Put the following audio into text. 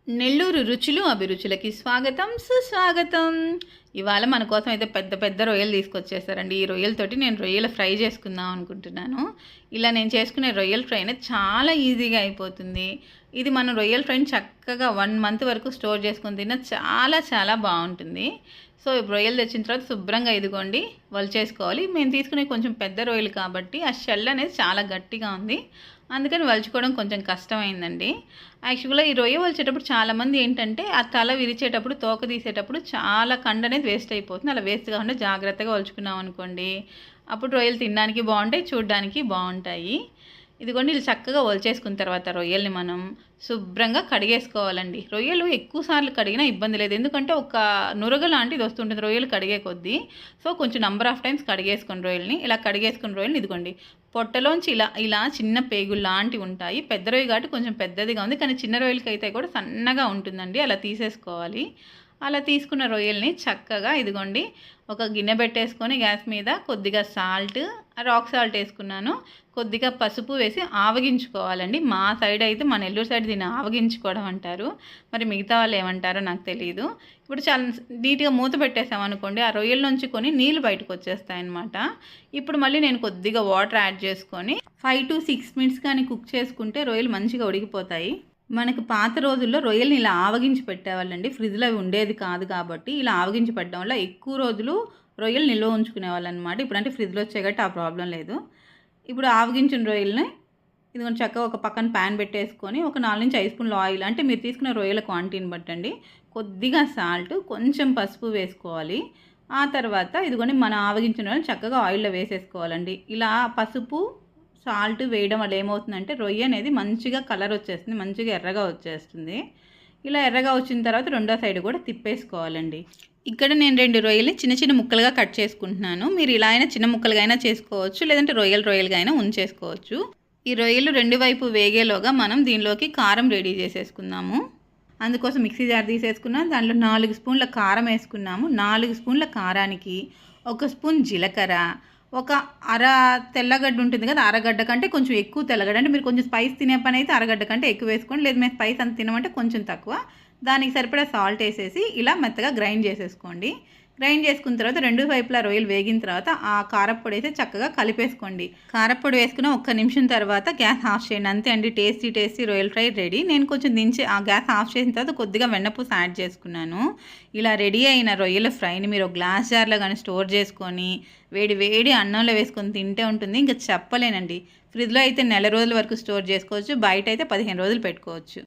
నెల్లూరు రుచులు అభిరుచులకి స్వాగతం సుస్వాగతం. ఇవాళ మన కోసం అయితే పెద్ద పెద్ద రొయ్యలు తీసుకొచ్చేసారండి. ఈ రొయ్యలతోటి నేను రొయ్యల ఫ్రై చేసుకుందాం అనుకుంటున్నాను. ఇలా నేను చేసుకునే రొయ్యల ఫ్రై అనేది చాలా ఈజీగా అయిపోతుంది. ఇది మనం రొయ్యల ఫ్రైని చక్కగా 1 మంత్ వరకు స్టోర్ చేసుకొని తిన్న చాలా చాలా బాగుంటుంది. సో రొయ్యలు తెచ్చిన తర్వాత శుభ్రంగా ఇదిగోండి వలిచేసుకోవాలి. మేము తీసుకునే కొంచెం పెద్ద రొయ్యలు కాబట్టి ఆ షెల్ అనేది చాలా గట్టిగా ఉంది, అందుకని వలుచుకోవడం కొంచెం కష్టమైందండి. యాక్చువల్గా ఈ రొయ్య వలిచేటప్పుడు చాలామంది ఏంటంటే ఆ తల విరిచేటప్పుడు తోక తీసేటప్పుడు చాలా కండ అనేది వేస్ట్ అయిపోతుంది. అలా వేస్ట్ కాకుండా జాగ్రత్తగా వలుచుకున్నాం అనుకోండి, అప్పుడు రొయ్యలు తినడానికి బాగుంటాయి, చూడడానికి బాగుంటాయి. ఇదిగోండి ఇలా చక్కగా ఒలిచేసుకున్న తర్వాత రొయ్యల్ని మనం శుభ్రంగా కడిగేసుకోవాలండి. రొయ్యలు ఎక్కువ సార్లు కడిగినా ఇబ్బంది లేదు, ఎందుకంటే ఒక నురగ లాంటిది వస్తుంటుంది రొయ్యలు కడిగే కొద్దీ. సో కొంచెం నంబర్ ఆఫ్ టైమ్స్ కడిగేసుకుని రొయ్యల్ని, ఇలా కడిగేసుకున్న రొయ్యల్ని ఇదిగోండి పొట్టలోంచి ఇలా ఇలా చిన్న పేగులు లాంటివి ఉంటాయి. పెద్ద రొయ్య కాబట్టి కొంచెం పెద్దదిగా ఉంది, కానీ చిన్న రొయ్యలకి అయితే కూడా సన్నగా ఉంటుందండి. అలా తీసేసుకోవాలి. అలా తీసుకున్న రొయ్యల్ని చక్కగా ఇదిగోండి ఒక గిన్నె పెట్టేసుకొని గ్యాస్ మీద కొద్దిగా సాల్ట్, రాక్ సాల్ట్ వేసుకున్నాను, కొద్దిగా పసుపు వేసి ఆవగించుకోవాలండి. మా సైడ్ అయితే మన నెల్లూరు సైడ్ దీన్ని ఆవగించుకోవడం అంటారు, మరి మిగతా వాళ్ళు ఏమంటారో నాకు తెలియదు. ఇప్పుడు చాలా నీట్గా మూత పెట్టేసామనుకోండి, ఆ రొయ్యల నుంచి కొన్ని నీళ్ళు బయటకు వచ్చేస్తాయన్నమాట. ఇప్పుడు మళ్ళీ నేను కొద్దిగా వాటర్ యాడ్ చేసుకొని 5 to 6 minutes కానీ కుక్ చేసుకుంటే రొయ్యలు మంచిగా ఉడికిపోతాయి. మనకు పాత రోజుల్లో రొయ్యల్ని ఇలా ఆవగించి పెట్టేవాళ్ళండి. ఫ్రిడ్జ్లో అవి ఉండేది కాదు కాబట్టి ఇలా ఆవగించి పెట్టడం వల్ల ఎక్కువ రోజులు రొయ్యలు నిల్వ ఉంచుకునేవాళ్ళు అనమాట. ఇప్పుడంటే ఫ్రిడ్జ్లో వచ్చాయి కాబట్టి ఆ ప్రాబ్లం లేదు. ఇప్పుడు ఆవగించిన రొయ్యల్ని ఇది చక్కగా ఒక పక్కన ప్యాన్ పెట్టేసుకొని ఒక 4 నుంచి 5 స్పూన్లు ఆయిల్, అంటే మీరు తీసుకున్న రొయ్యల క్వాంటిటీని బట్టండి, కొద్దిగా సాల్ట్, కొంచెం పసుపు వేసుకోవాలి. ఆ తర్వాత ఇదిగోండి మనం ఆవగించిన రొయ్యలు చక్కగా ఆయిల్లో వేసేసుకోవాలండి. ఇలా పసుపు సాల్ట్ వేయడం వల్ల ఏమవుతుందంటే రొయ్య అనేది మంచిగా కలర్ వచ్చేస్తుంది, మంచిగా ఎర్రగా వచ్చేస్తుంది. ఇలా ఎర్రగా వచ్చిన తర్వాత రెండో సైడ్ కూడా తిప్పేసుకోవాలండి. ఇక్కడ నేను 2 రొయ్యల్ని చిన్న చిన్న ముక్కలుగా కట్ చేసుకుంటున్నాను. మీరు ఇలా అయినా చిన్న ముక్కలుగా అయినా చేసుకోవచ్చు, లేదంటే రొయ్యలుగా అయినా ఉంచేసుకోవచ్చు. ఈ రొయ్యలు 2 వైపు వేగేలోగా మనం దీనిలోకి కారం రెడీ చేసేసుకుందాము. అందుకోసం మిక్సీ జార్ తీసేసుకున్నాం, దాంట్లో 4 స్పూన్ల కారం వేసుకున్నాము. 4 స్పూన్ల కారానికి 1 స్పూన్ జీలకర్ర, ఒక తెల్లగడ్డ ఉంటుంది కదా, అరగడ్డ కంటే కొంచెం ఎక్కువ తెల్లగడ్డ, అంటే మీరు కొంచెం స్పైస్ తినే పని అయితే అరగడ్డ కంటే ఎక్కువ వేసుకోండి, లేదు మేము స్పైస్ అంత తినమంటే కొంచెం తక్కువ. దానికి సరిపడా సాల్ట్ వేసేసి ఇలా మెత్తగా గ్రైండ్ చేసేసుకోండి. గ్రైండ్ చేసుకున్న తర్వాత 2 వైపులా రొయ్యలు వేగిన తర్వాత ఆ కారప్పొడి అయితే చక్కగా కలిపేసుకోండి. కారప్పొడి వేసుకున్న 1 నిమిషం తర్వాత గ్యాస్ ఆఫ్ చేయండి. అంతే అండి, టేస్టీ రొయ్యల ఫ్రై రెడీ. నేను కొంచెం దించి ఆ గ్యాస్ ఆఫ్ చేసిన తర్వాత కొద్దిగా వెన్నపూస యాడ్ చేసుకున్నాను. ఇలా రెడీ అయిన రొయ్యల ఫ్రైని మీరు ఒక గ్లాస్ జార్లో కానీ స్టోర్ చేసుకొని వేడి వేడి అన్నంలో వేసుకొని తింటే ఉంటుంది, ఇంకా చెప్పలేనండి. ఫ్రిడ్జ్లో అయితే నెల రోజుల వరకు స్టోర్ చేసుకోవచ్చు, బయట అయితే 15 రోజులు పెట్టుకోవచ్చు.